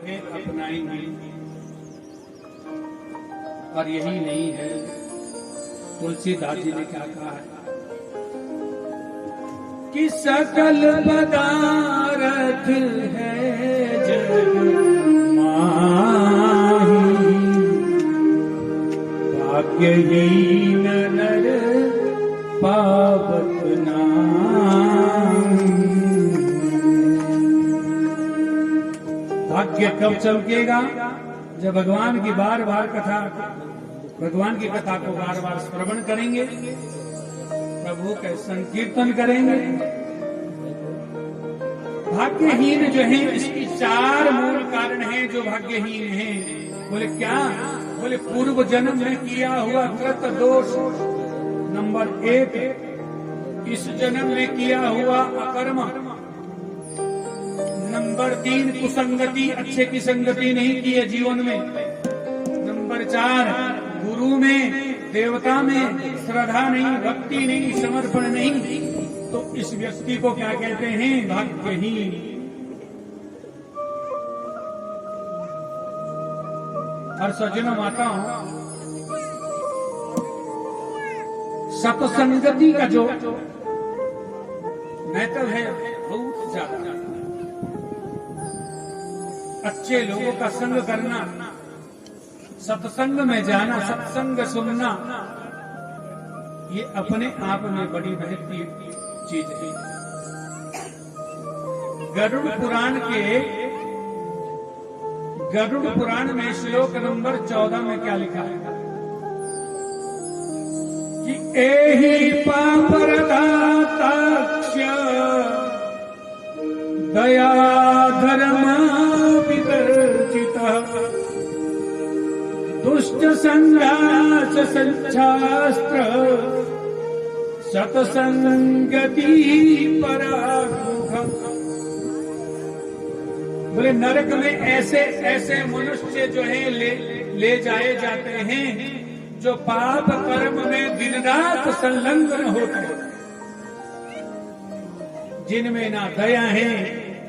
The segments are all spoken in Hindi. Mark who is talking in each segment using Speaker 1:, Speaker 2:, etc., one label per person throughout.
Speaker 1: है अपनाएंगे। और यही नहीं है, तुलसीदास जी ने क्या कहा है कि सकल पदार्थ है जग माही, भाग्यहीन नर पावत नाहि। भाग्य कब चमकेगा? जब भगवान की बार बार कथा, भगवान की कथा को बार बार श्रवण करेंगे, प्रभु के संकीर्तन करेंगे। भाग्यहीन जो है, इसकी चार मूल कारण हैं जो भाग्यहीन हैं। बोले क्या? बोले पूर्व जन्म में किया हुआ कृत दोष नंबर 1, इस जन्म में किया हुआ अकर्म नंबर 3, कुसंगति, अच्छे की संगति नहीं की है जीवन में। नंबर 4, गुरु में, देवता में श्रद्धा नहीं, भक्ति नहीं, समर्पण नहीं। तो इस व्यक्ति को क्या कहते हैं? भाग्यहीन। और सज्जनों माताओं, सत्संगति का जो महत्व है बहुत ज्यादा। अच्छे लोगों का संग करना, सत्संग में जाना, सत्संग सुनना, ये अपने आप में बड़ी महत्वपूर्ण चीज है। गरुड़ पुराण में श्लोक नंबर 14 में क्या लिखा है कि एहि पापरदाताक्ष्य दया धर्मा विवर्जितः दुष्ट संघास संशास्त्र सत्संगति परामुख। बोले नरक में ऐसे ऐसे मनुष्य जो है ले जाए जाते हैं जो पाप कर्म में दिन रात संलग्न होते हैं, जिनमें ना दया है,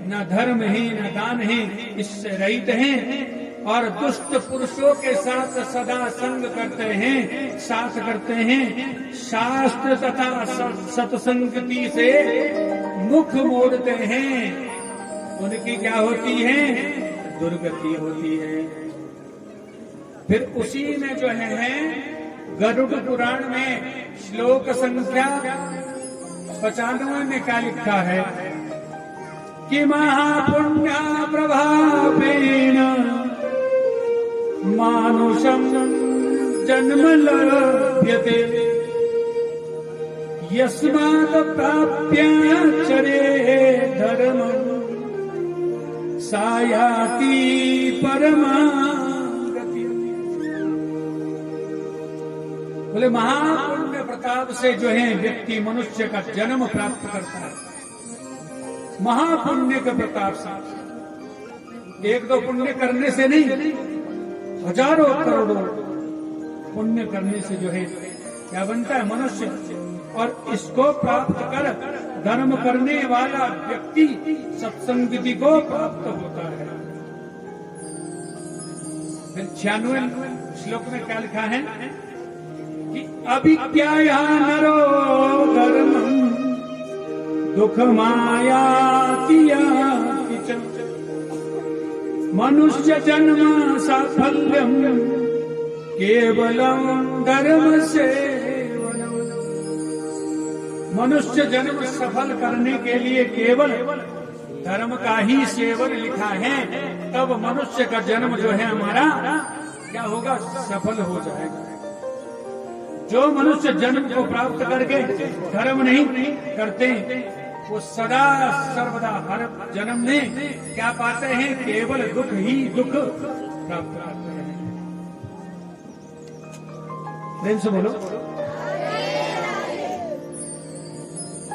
Speaker 1: ना धर्म है, ना दान है, इससे रहित हैं और दुष्ट पुरुषों के साथ सदा संग करते हैं, साथ करते हैं, शास्त्र तथा सत्संगति से मुख मोड़ते हैं, उनकी क्या होती है? दुर्गति होती है। फिर उसी में जो है गरुड़ पुराण में श्लोक संख्या 95 में क्या लिखा है कि महापुण्य प्रभावेण मानुषं जन्म लभ्यते यस्मात् प्राप्याचरे धर्मं सायाति परमां गतिम्। बोले महापुण्य प्रताप से जो है व्यक्ति मनुष्य का जन्म प्राप्त करता है। महापुण्य के प्रताप से, एक दो पुण्य करने से नहीं, हजारों करोड़ों पुण्य करने से जो है क्या बनता है? मनुष्य। और इसको प्राप्त कर धर्म करने वाला व्यक्ति सत्संगति को प्राप्त होता है। फिर 96 श्लोक में क्या लिखा है कि अविद्याया नरो धर्मं दुख मायाति मनुष्य जन्म साफल्यम केवलम धर्म सेवनम। मनुष्य जन्म सफल करने के लिए केवल धर्म का ही सेवन लिखा है, तब मनुष्य का जन्म जो है हमारा क्या होगा? सफल हो जाएगा। जो मनुष्य जन्म को प्राप्त करके धर्म नहीं करते, वो सदा सर्वदा हर जन्म में क्या पाते हैं? केवल दुख ही दुख प्राप्त करते हैं। प्रेम से बोलो।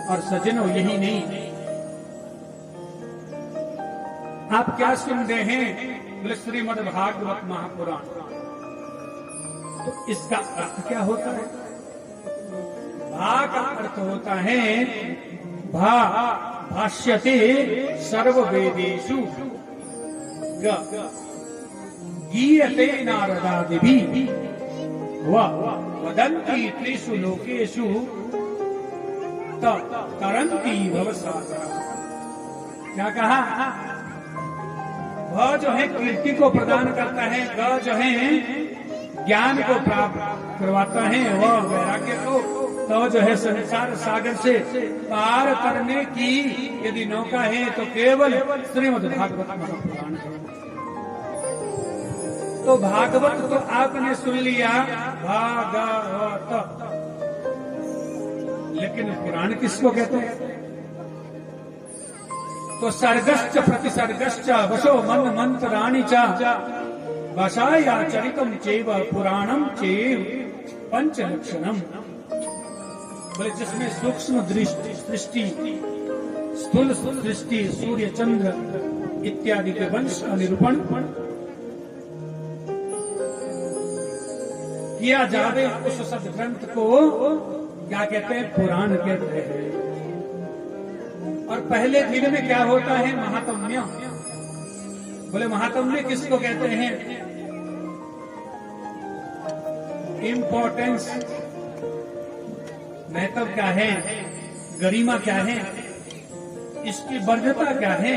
Speaker 1: और सज्जनों, यही नहीं, आप क्या सुन रहे हैं? बोले श्रीमद् भागवत महापुराण। तो इसका अर्थ क्या होता है? भा का अर्थ होता है भाष्यते सर्ववेदेषु। गीयते नारदादिभिः वदन्ति त्रिषु लोकेषु तरन्ति भवसागरः। क्या कहा? वह जो है कीर्ति को प्रदान करता है, वह जो है ज्ञान को प्राप्त करवाता है, वह वैराग्य को तो जो है संसार सागर से पार करने की यदि नौका है तो केवल श्रीमद् भागवत महापुराण। तो भागवत तो आपने सुन लिया, भागवत, लेकिन पुराण किसको कहते हैं? तो सर्गश्च प्रतिसर्गश्च वशो मन मंत्राणि च वशाया चरितम चैव पुराणम चैव पंचलक्षणम। बोले जिसमें सूक्ष्म सृष्टि, स्थूल सृष्टि, सूर्य चंद्र इत्यादि के वंश का निरूपण किया जावे, उस सदग्रंथ को क्या कहते हैं? पुराण कहते हैं। और पहले दिन में क्या होता है? महात्म्य। बोले महात्म्य किसको कहते हैं? इम्पोर्टेंस, महत्व क्या है, गरिमा क्या है, इसकी वरीयता क्या है?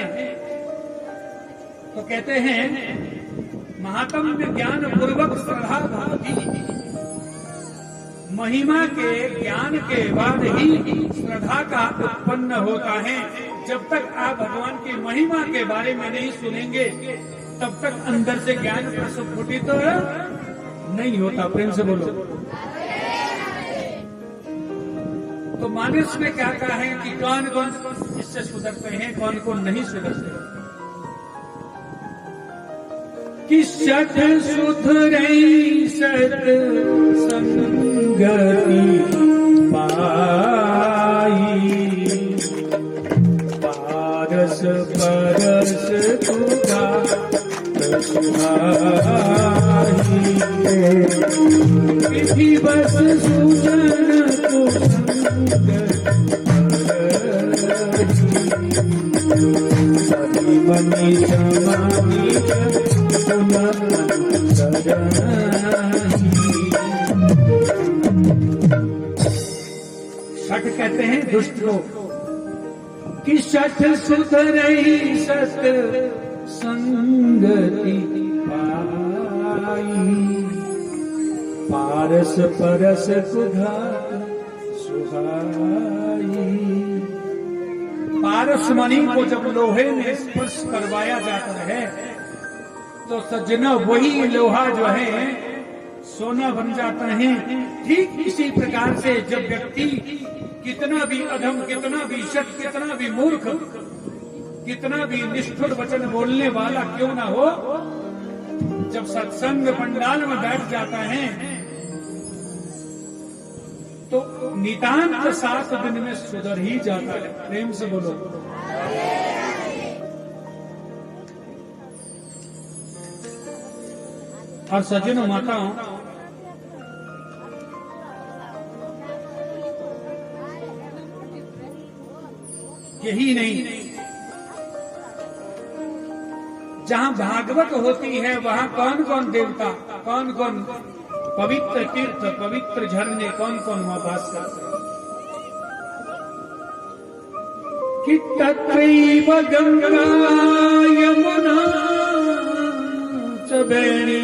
Speaker 1: तो कहते हैं महात्म्य ज्ञान पूर्वक श्रद्धा भवति। महिमा के ज्ञान के बाद ही श्रद्धा का उत्पन्न होता है। जब तक आप भगवान की महिमा के बारे में नहीं सुनेंगे तब तक अंदर से ज्ञान प्रस्फुटित तो नहीं होता। प्रेम से बोलो। तो मानस में क्या कहा है कि कौन कौन इससे सुधरते हैं, कौन कौन नहीं सुधरते? कि सत सुधरे सत संगति पाई, पारस परस तुका विधि बस सुजन को मनी समानी सठ कहते हैं दुष्ट लोग कि सठ सुधरई सत संगति पाई, पारस परस सुधा सुहाई। पारस मणि को जब लोहे में स्पर्श करवाया जाता है तो सज्जना वही लोहा जो है सोना बन जाता है। ठीक इसी प्रकार से जब व्यक्ति कितना भी अधम, कितना भी शठ, कितना भी मूर्ख, कितना भी निष्ठुर वचन बोलने वाला क्यों ना हो, जब सत्संग पंडाल में बैठ जाता है तो नितांत 7 दिन में सुधर ही जाता है। प्रेम से बोलो। और सज्जनों माताओं, यही नहीं, जहां भागवत होती है वहां कौन कौन देवता, कौन कौन पवित्र तीर्थ, पवित्र झरने, कौन कौन वहां वास करते हैं? कि तत्रैव गंगा यमुना च बेणी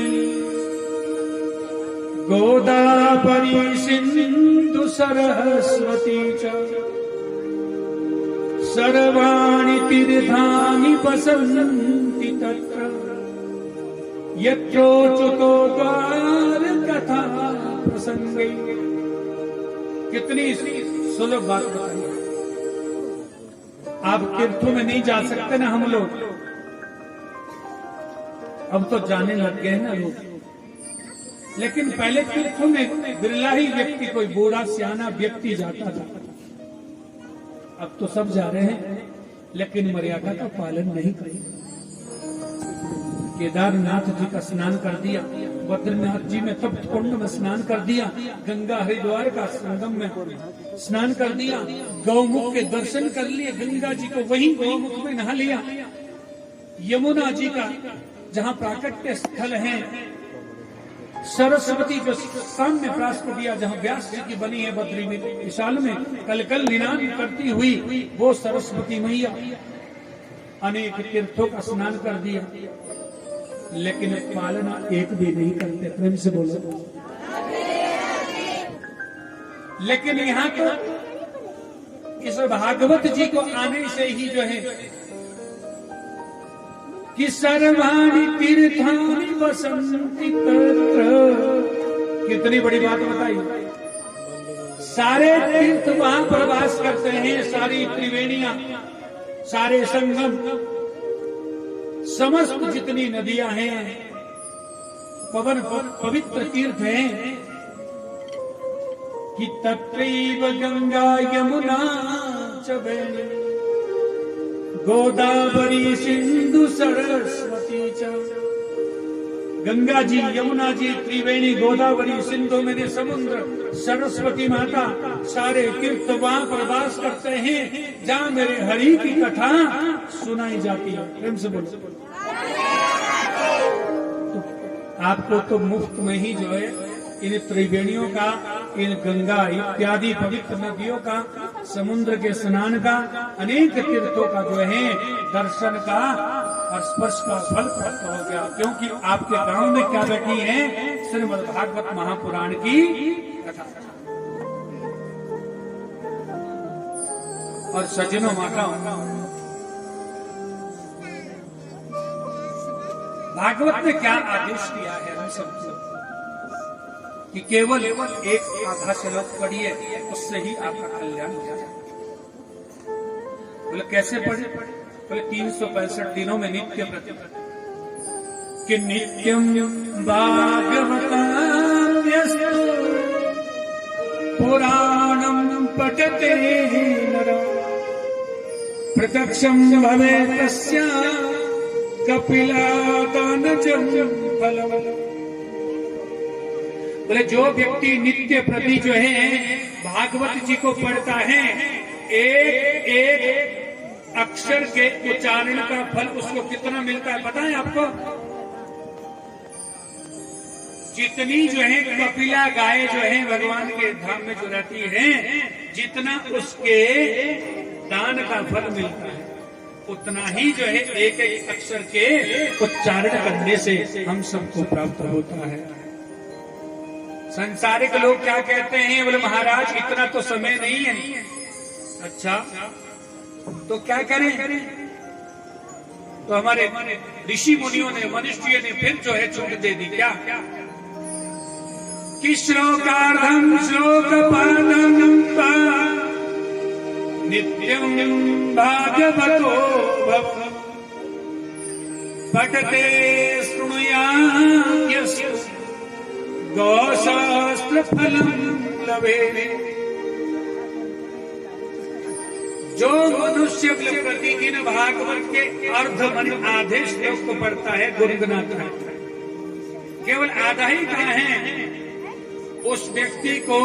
Speaker 1: गोदावरी सिंधु सरस्वती च सर्वाणि तीर्थानि वसन्ति तत्र यत्रोच्युतो द्वार कथा प्रसंगे। कितनी सुलभ बात बताई। आप तीर्थों में नहीं जा सकते ना हम लोग, अब तो जाने लग गए ना लोग, लेकिन पहले तीर्थों में बिरला ही व्यक्ति, कोई बूढ़ा सियाना व्यक्ति जाता था। अब तो सब जा रहे हैं, लेकिन मर्यादा का पालन नहीं करेंगे। केदारनाथ जी का स्नान कर दिया, बद्रीनाथ जी में तप्त कुंड में स्नान कर दिया, गंगा हरिद्वार का संगम में स्नान कर दिया, गौमुख के दर्शन कर लिए, गंगा जी को वहीं गौमुख में नहा लिया। यमुना जी का जहां प्राकट्य स्थल है, सरस्वती जो सामने प्रास्प दिया जहां व्यास जी की बनी है बद्री में विशाल में कलकल निनाद करती हुई, वो सरस्वती मैया अनेक तीर्थों का स्नान कर दिया, लेकिन पालना एक भी नहीं करते। प्रेम से बोलो। लेकिन यहाँ तो इस भागवत जी को आने से ही जो है कि सर्वाणि तीर्थानि वसन्ति तत्र, कितनी बड़ी बात बताई। सारे तीर्थ वहां प्रवास करते हैं, सारी त्रिवेणियां, सारे संगम, समस्त जितनी नदियां हैं, पवित्र तीर्थ हैं कि तत्रैव गंगा यमुना च वेणी गोदावरी सिंधु सरस्वती च। गंगा जी, यमुना जी, त्रिवेणी, गोदावरी, सिंधु में समुद्र, सरस्वती माता, सारे तीर्थ वहां प्रवास करते हैं जहां मेरे हरि की कथा सुनाई जाती है। प्रेम से बोलो। तो आपको तो मुफ्त में ही जो है इन त्रिवेणियों का, इन गंगा इत्यादि पवित्र नदियों का, समुद्र के स्नान का, अनेक तीर्थों का जो है दर्शन का और स्पर्श का फल प्राप्त हो गया, क्योंकि आपके गांव में क्या बैठी है? श्रीमद् भागवत महापुराण की कथा। और सज्जनों माता, भागवत ने क्या आदेश दिया है हम सबको कि केवल एक आधा श्लोक पढ़िए, उससे ही आपका कल्याण हो जाए। बोले कैसे पढ़े? बोले 365 दिनों में नित्य प्रति कि नित्यम भागवताम्यस्तु पुराणम पठते नर प्रत्यक्षम भवे तस्य कपिलादानजं फलम्। बोले जो व्यक्ति नित्य प्रति जो है भागवत जी को पढ़ता है, एक एक अक्षर के उच्चारण का फल उसको कितना मिलता है पता है आपको? जितनी जो है कपिला गाय जो है भगवान के धाम में जो रहती है, जितना उसके दान का फल मिलता है, उतना ही जो है एक एक अक्षर के उच्चारण करने से हम सबको प्राप्त होता है। संसारिक लोग क्या कहते हैं? बोले महाराज इतना तो समय नहीं है। अच्छा तो क्या करें? तो हमारे ऋषि मुनियों ने, मनुष्यों ने फिर जो है छूट दे दी। क्या कि श्लोकार्धम श्लोकपादम नित्यम भागवतो भव पठते शृणुयात् गौशास्त्र फलम लभेते। जो मनुष्य प्रतिदिन भागवत के अर्ध मन आधे श्लोक को पढ़ता है, गुनगुनाता है, केवल आधा ही कहा है, उस व्यक्ति को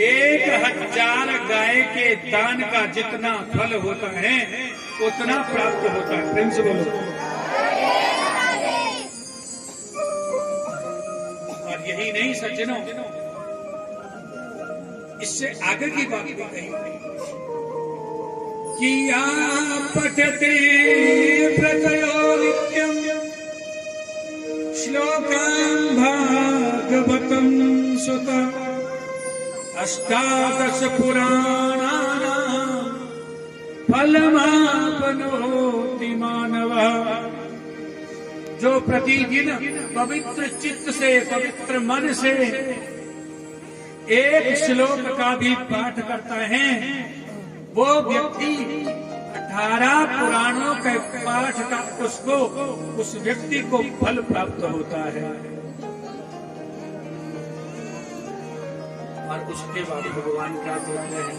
Speaker 1: 1000 गाय के दान का जितना फल होता है उतना प्राप्त होता है। प्रेम से बोलो। और यही नहीं सज्जनों, इससे आगे की बात भी कही कि या पठते प्रतयो नित्यम श्लोकं भागवतं सुत अष्टादश पुराणानां फलमाप्नोति मानवः। जो प्रतिदिन पवित्र चित्त से, पवित्र मन से एक श्लोक का भी पाठ करता है, वो व्यक्ति 18 पुराणों के पाठ का उसको, उस व्यक्ति को फल प्राप्त होता है। और उसके बाद भगवान क्या कहते हैं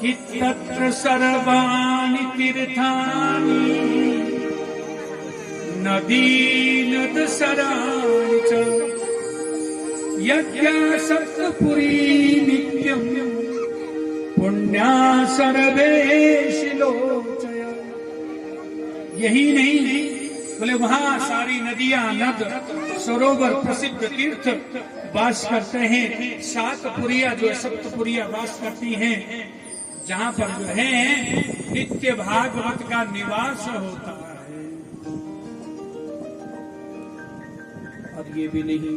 Speaker 1: कि तत्र सर्वाणि तीर्थानि नदीनद सराणि च यज्ञा सप्तपुरी नित्यम पुण्या सर्वेषु लोचय यही नहीं, बोले वहां सारी नदियां, नद, सरोवर, प्रसिद्ध तीर्थ वास करते हैं। 7 पुरिया जो है, सप्तपुरिया वास करती हैं, जहां पर जो है नित्य भागवत का निवास होता है। और ये भी नहीं,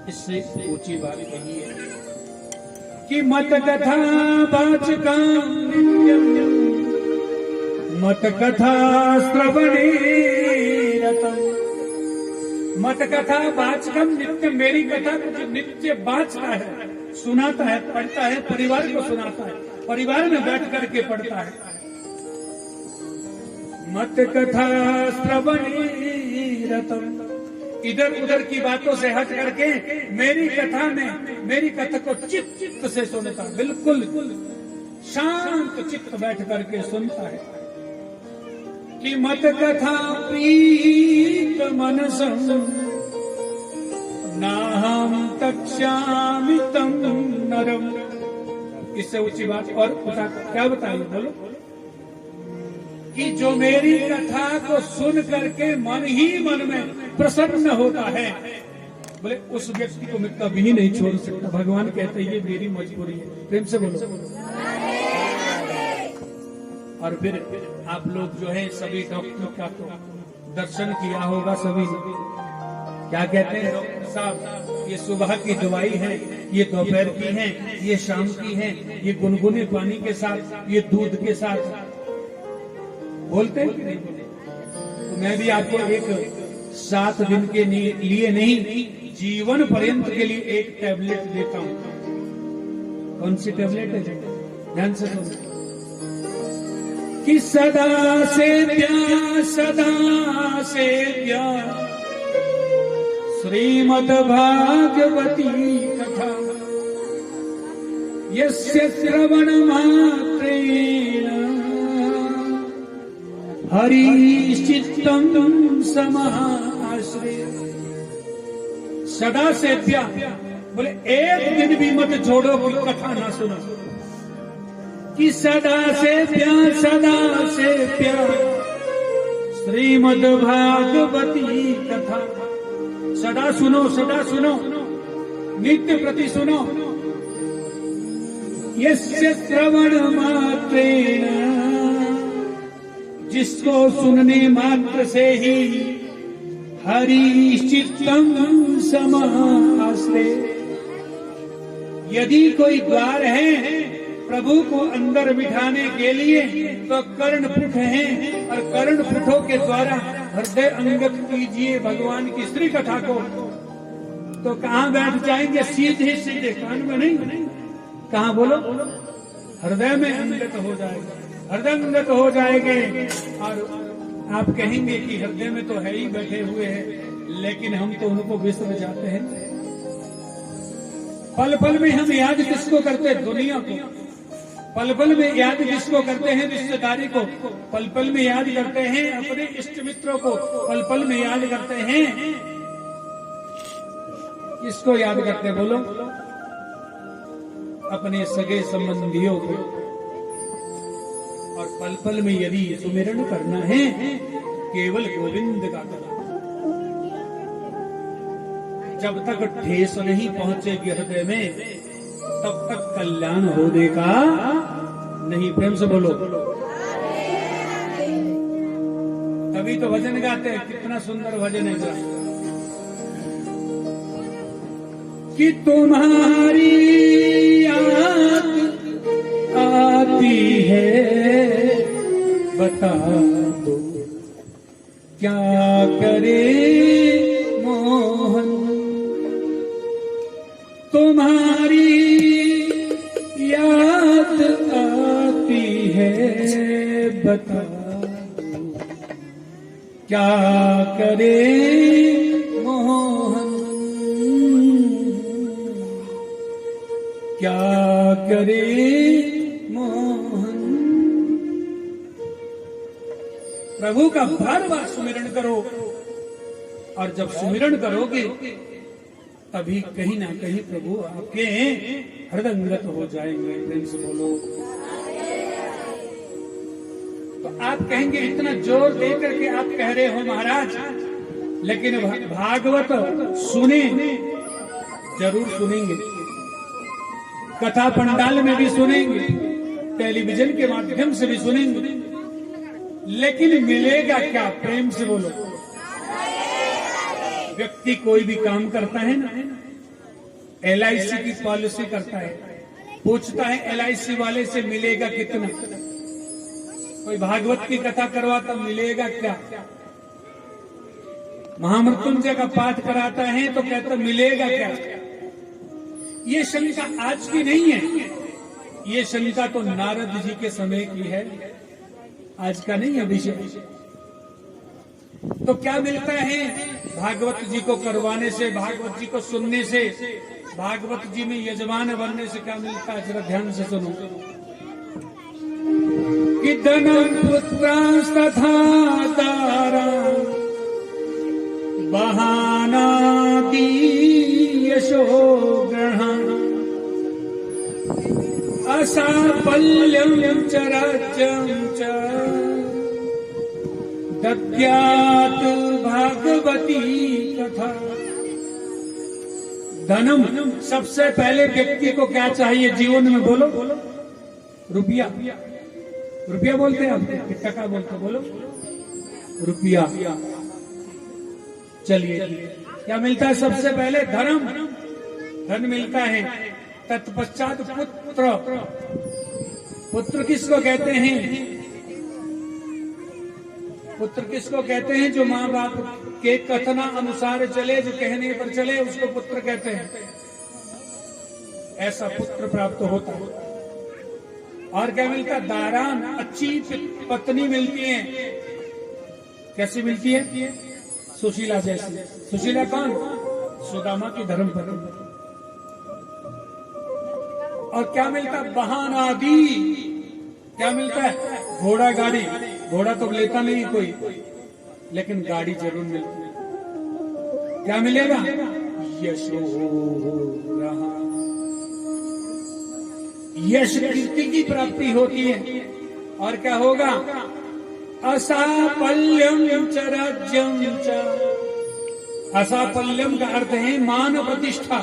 Speaker 1: इससे ऊंची बात कही है कि मत कथा वाचकं नित्यं, मत कथा श्रवणे रतम्। मत कथा वाचकं नित्यं, मेरी कथा को नित्य वाचता है, सुनाता है, पढ़ता है, परिवार को सुनाता है, परिवार में बैठ करके पढ़ता है। मत कथा श्रवणे रतम्, इधर उधर की बातों से हट करके मेरी कथा में, मेरी कथा को चित्त से सुनता, बिल्कुल शांत चित्त बैठ करके सुनता है। कि मत कथा प्रीत मनसं नाहं तक्ष्यामि तं नरम। इससे ऊंची बात और क्या बताइए, बोलो। कि जो मेरी कथा को सुन करके मन ही मन में प्रसन्न होता है, बोले उस व्यक्ति को मैं कभी नहीं छोड़ सकता। भगवान कहते हैं ये मेरी मजबूरी है। प्रेम से बोलो। और फिर आप लोग जो है सभी डॉक्टर का तो दर्शन किया होगा सभी। क्या कहते हैं डॉक्टर साहब, ये सुबह की दवाई है, ये दोपहर की है, ये शाम की है, ये गुनगुने पानी के साथ, ये दूध के साथ, बोलते हैं कि नहीं बोलते? तो मैं भी आपको एक 7 दिन के लिए नहीं, जीवन पर्यंत के लिए एक टैबलेट देता हूं। कौन सी टैबलेट है? ध्यान से सुनो। कि सदा सेव्या, सदा सेव्या श्रीमद् भागवती कथा, यस्य श्रवण मात्रेण हरिश्चित्तं समाश्रय। सदा सेव्या, बोले एक दिन भी मत छोड़ो कि कथा ना सुनो। कि सदा सेव्या, सदा सेव्या श्रीमद् भागवती कथा। सदा सुनो, सदा सुनो, नित्य प्रति सुनो। यस्य श्रवण मात्रेण, जिसको सुनने मात्र से ही हरिश्चित्तं समाश्रय। यदि कोई द्वार है प्रभु को अंदर बिठाने के लिए तो कर्णपुट हैं, और कर्णपुटों के द्वारा हृदय अंगत कीजिए भगवान की श्री कथा को, तो कहाँ बैठ जाएंगे? सीधे सीधे कान में नहीं, कहाँ बोलो? हृदय में अंगत हो जाएगा, हृदय अंगत हो जाएंगे। और आप कहेंगे कि हृदय में तो है ही बैठे हुए हैं, लेकिन हम तो उनको विसर जाते हैं। पल पल में हम याद किसको करते हैं? दुनिया को। पल पल में याद किसको करते हैं? रिश्तेदारी को। पल पल में याद करते हैं अपने इष्ट मित्रों को। पल पल में याद करते हैं किसको याद करते हैं? बोलो। अपने सगे संबंधियों को। और पल पल में यदि सुमिरन करना है केवल गोविंद का करना। जब तक ठेस नहीं पहुंचेगी हृदय में तब तक कल्याण होने का नहीं। प्रेम से बोलो। तभी तो भजन गाते हैं। कितना सुंदर भजन है कि तुम्हारी याद आती है, बता दो क्या करे मोहन। तुम्हारी याद आती है, बता दो क्या करे मोहन। क्या करे मोहन। प्रभु का बार बार सुमिरन करो, और जब सुमिरन करोगे तभी कहीं ना कहीं प्रभु आपके हृदयंगत हो जाएंगे। प्रेम से बोलो। तो आप कहेंगे इतना जोर देकर के आप कह रहे हो महाराज, लेकिन भागवत सुने, जरूर सुनेंगे, कथा पंडाल में भी सुनेंगे, टेलीविजन के माध्यम से भी सुनेंगे, लेकिन मिलेगा क्या? प्रेम से बोलो। व्यक्ति कोई भी काम करता है ना, LIC की पॉलिसी करता है, पूछता है LIC वाले से मिलेगा कितना? कोई भागवत की कथा करवाता, मिलेगा क्या? महामृत्युंजय का पाठ कराता है तो कहता मिलेगा क्या? ये शंका आज की नहीं है, ये शंका तो नारद जी के समय की है, आज का नहीं है विषय। तो क्या मिलता है भागवत जी को करवाने से, भागवत जी को सुनने से, भागवत जी में यजमान बनने से क्या मिलता है? जरा ध्यान से सुनो। कि धनम पुत्रास्तथा तारा बहाना यशो ग्रहण असाफल्यं च राज्यं च दद्यात् भागवती कथा। धनम, सबसे पहले व्यक्ति को क्या चाहिए जीवन में? बोलो रुपया। रुपया बोलते हैं आप, टका बोलते, बोलो रुपया। चलिए, क्या मिलता है सबसे पहले? धर्म, धन मिलता है। तत्पश्चात पुत्र। पुत्र किसको कहते हैं? पुत्र किसको कहते हैं? जो माँ बाप के कथना अनुसार चले, जो कहने पर चले, उसको पुत्र कहते हैं। ऐसा पुत्र प्राप्त होता है। और क्या मिलता है? दारान, अच्छी पत्नी मिलती है। कैसी मिलती है? सुशीला जैसी। सुशीला कौन? सुदामा की धर्मपत्नी। और क्या मिलता है? वाहन आदि। क्या मिलता है? घोड़ा गाड़ी। घोड़ा तो लेता नहीं कोई, लेकिन गाड़ी जरूर मिलती है। क्या मिलेगा? यशो रहा, यश कीर्ति की प्राप्ति होती है। और क्या होगा? असाफल्यम च राज्यम च। असाफल्यम का अर्थ है मान प्रतिष्ठा।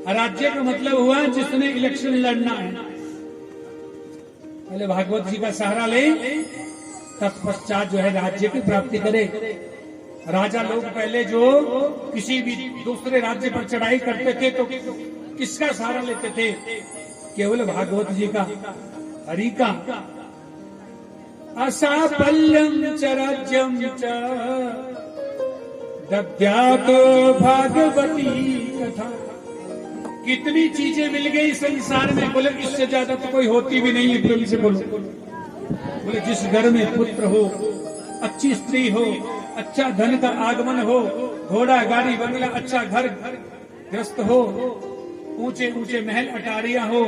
Speaker 1: राज्य का मतलब हुआ जिसने इलेक्शन लड़ना है, पहले भागवत जी का सहारा ले, तत्पश्चात जो है राज्य की प्राप्ति करे। राजा लोग पहले जो किसी भी दूसरे राज्य पर चढ़ाई करते थे तो किसका सहारा लेते थे? केवल भागवत जी का, हरि का। असाफल्यम च राज्यम च दद्यात् भागवती कथा। कितनी चीजें मिल गई संसार में, बोले इससे ज्यादा तो कोई होती भी नहीं है। प्रेम से बोलो। बोले जिस घर में पुत्र हो, अच्छी स्त्री हो, अच्छा धन का आगमन हो, घोड़ा गाड़ी बंगला, अच्छा घर ग्रस्त हो, ऊंचे ऊंचे महल अटारियां हो,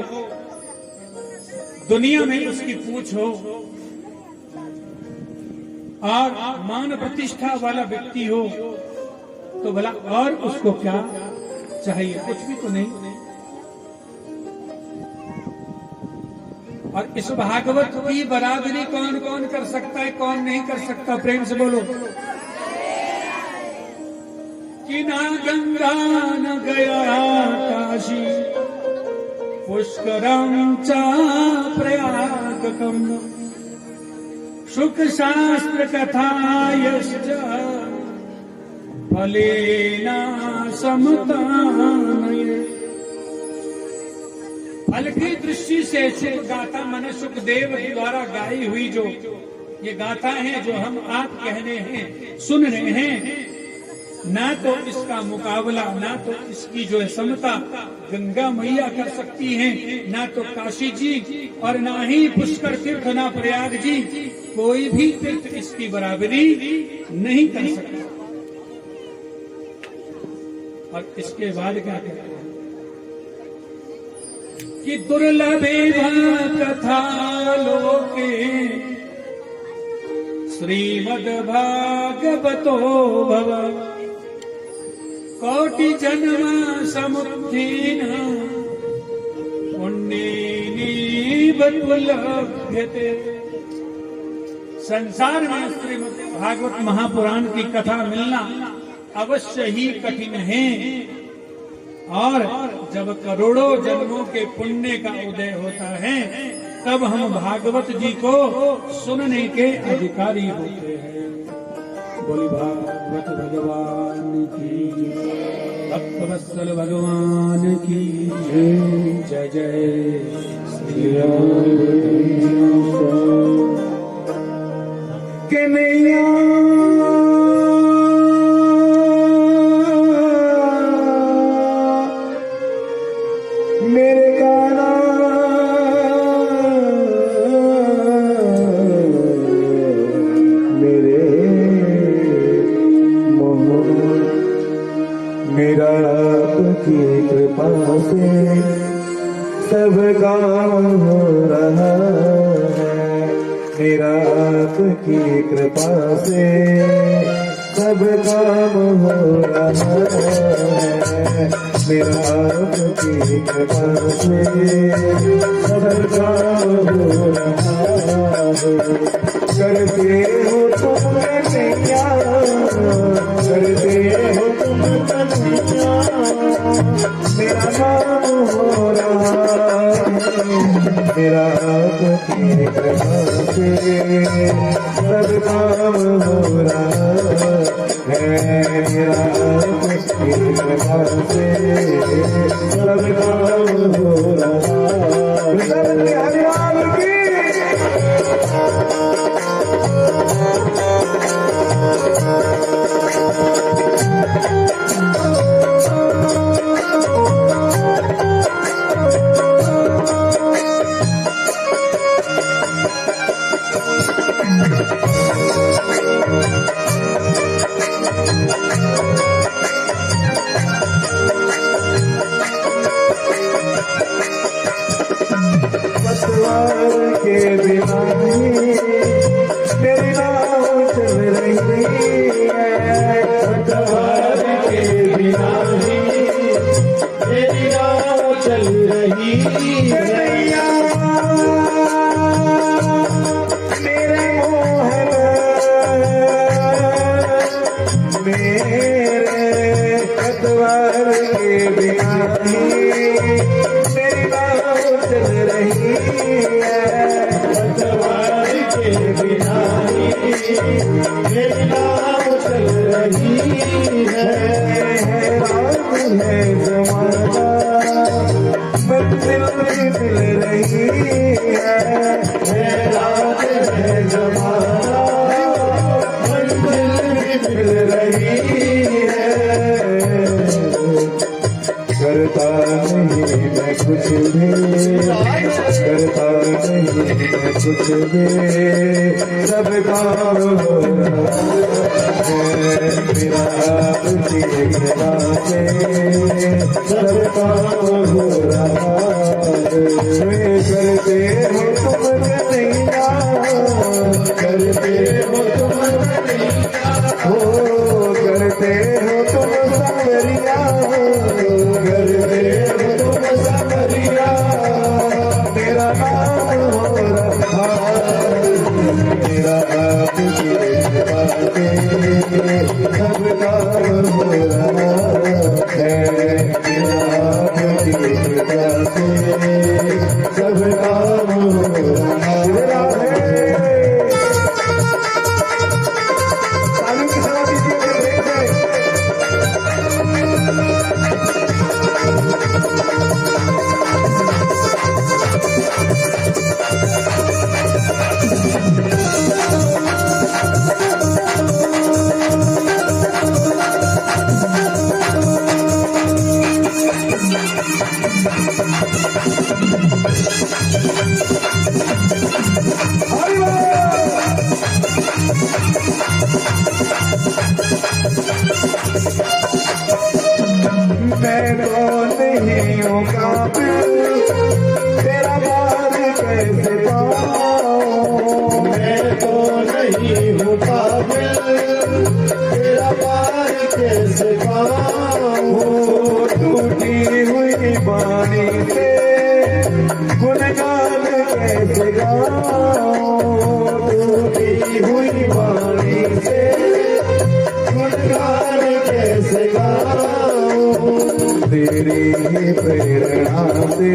Speaker 1: दुनिया में उसकी पूछ हो, और मान प्रतिष्ठा वाला व्यक्ति हो, तो भला और उसको क्या चाहिए? कुछ भी तो नहीं। और इस भागवत की बराबरी कौन कौन कर सकता है, कौन नहीं कर सकता? प्रेम से बोलो। कि ना गंगा न गया काशी, पुष्करम चा प्रयागकम, शुक शास्त्र कथा यश्च फलेना समतानये। फल की दृष्टि से शुक गाथा मन सुखदेव द्वारा गाई हुई जो ये गाथा है, जो हम आप कहने हैं, सुन रहे हैं, ना तो इसका मुकाबला, ना तो इसकी जो है समता गंगा मैया कर सकती हैं, ना तो काशी जी, और ना ही पुष्कर तीर्थ, ना प्रयाग जी। कोई भी तीर्थ इसकी बराबरी नहीं कर सकता। और इसके बाद क्या कहते हैं कि दुर्लभे कथा लोके श्रीमद् भागवतो भव, कोटि जन्म समुत्थेन पुण्येनैव लभ्यते। संसार में श्रीमद् भागवत महापुराण की कथा मिलना अवश्य ही कठिन है। और जब करोड़ों जन्मों के पुण्य का उदय होता है तब हम भागवत जी को सुनने के अधिकारी होते हैं। बोली भागवत भगवान की जय, भक्तवत्सल भगवान की जय। जय जय श्री राम। कन्हैया मेरे काना मेरे मोहन, मेरा आपकी कृपा से सब काम हो रहा है। मेरा आपकी कृपा से सब काम हो रहा है। मेरा आपकी कृपा से सब काम हो रहा है। करते हो तुम कन्हैया, करते हो तुम कन्हैया, मेरा नाम हो रहा है। मेरा आपकी कृपा से सब काम हो रहा है। मेरा आपकी कृपा से सब काम हो रहा है। पतवार के बिना मेरी नाव चल रही है। पतवार के बिना मेरी नाव चल रही है। मेरे मोहन मेरे पतवार के बिना मेरी नाव चल रही है। पतवार के बिना मेरी नाव चल रही है। रात है जमाना मंजिल मिल रही है। रात है जमाना मंजिल मिल रही है। करता नहीं मैं कुछ भी, करता नहीं मैं कुछ भी, सब काम हो रहा है। मेरा आपकी कृपा से सब काम हो रहा है। करते हो तुम कन्हैया, करते हो तुम कन्हैया, हो करते हो तुम सावरिया, करते हो तुम सावरिया, मेरा नाम हो रहा है। मेरा आपकी कृपा से सब काम हो रहा है। मेरा आपकी कृपा से सब काम हो रहा है। ताली की सेवा दीजिए। मैं तो नहीं हूँ काबिल तेरा बार कैसे पाऊँ। मैं तो नहीं हूँ काबिल तेरा बार कैसे पाऊँ। टूटी हुई बानी से गुनगान
Speaker 2: कैसे गाऊं टूटी हुई वाणी से गुणगान कैसे गाऊं तेरी ही प्रेरणा से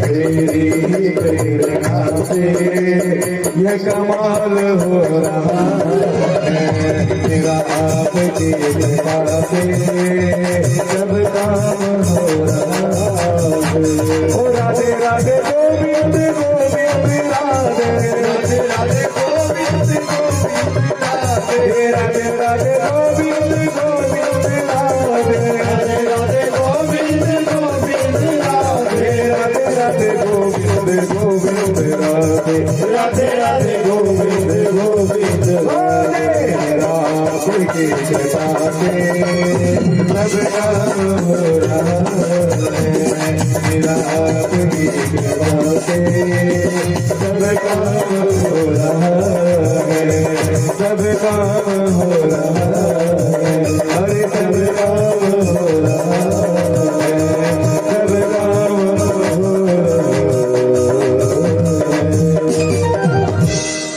Speaker 2: तेरी ही प्रेरणा से यह कमाल हो रहा है मेरा आपकी कृपा से सब काम हो रहा है ओ राधे राधे गोविंद गोविंद राधे राधे राधे गोविंद गोविंद राधे राधे राधे गोविंद गोविंद राधे राधे राधे गोविंद गोविंद राधे राधे राधे गोविंद गोविंद राधे राधे राधे गोविंद गोविंद राधे राधे की कृपा से सब काम हो रहा है मेरा आपकी कृपा से सब काम हो रहा है सब काम हो रहा है अरे सब काम हो रहा है सब काम हो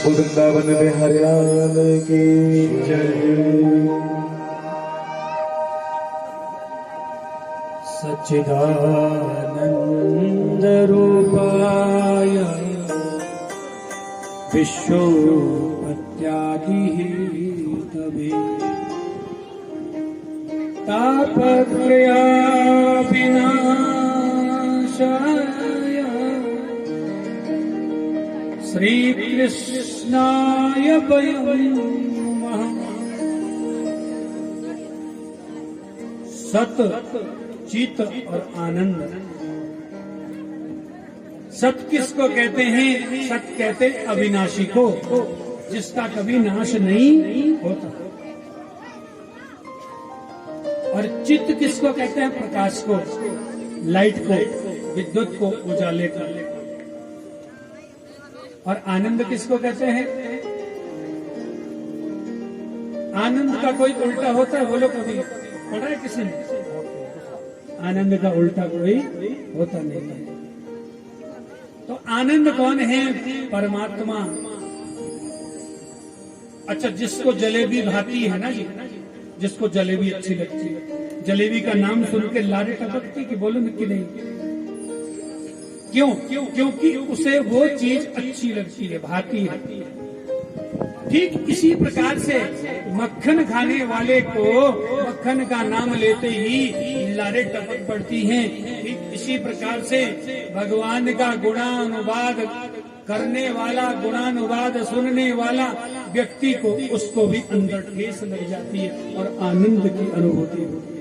Speaker 2: वृंदावन में हरियाल की जय
Speaker 1: सच्चिदानंद रूपाय विश्वोपत्यादि तवे तापत्रया विनाशाय श्री कृष्णाय वयं नमः। सत चित और आनंद। सत किसको कहते हैं? सत कहते अविनाशी को, जिसका कभी नाश नहीं होता। और चित्त किसको कहते हैं? प्रकाश को, लाइट को, विद्युत को, उजाले को। और आनंद किसको कहते हैं? आनंद का कोई उल्टा होता है? बोलो कभी पढ़ा है किसी ने? आनंद का उल्टा कोई होता नहीं है। तो आनंद कौन है? परमात्मा। अच्छा, जिसको जलेबी भाती है ना जी, जिसको जलेबी अच्छी लगती है, जलेबी का नाम सुन के लारे टपकती कि बोलो कि नहीं? क्यों? क्योंकि उसे वो चीज अच्छी लगती है, भाती है। ठीक इसी प्रकार से मक्खन खाने वाले को मक्खन का नाम लेते ही लारे टपक पड़ती हैं। ठीक इसी प्रकार से भगवान का गुणानुवाद करने वाला, गुणानुवाद सुनने वाला व्यक्ति को, उसको भी अंदर ठेस लग जाती है और आनंद की अनुभूति होती है।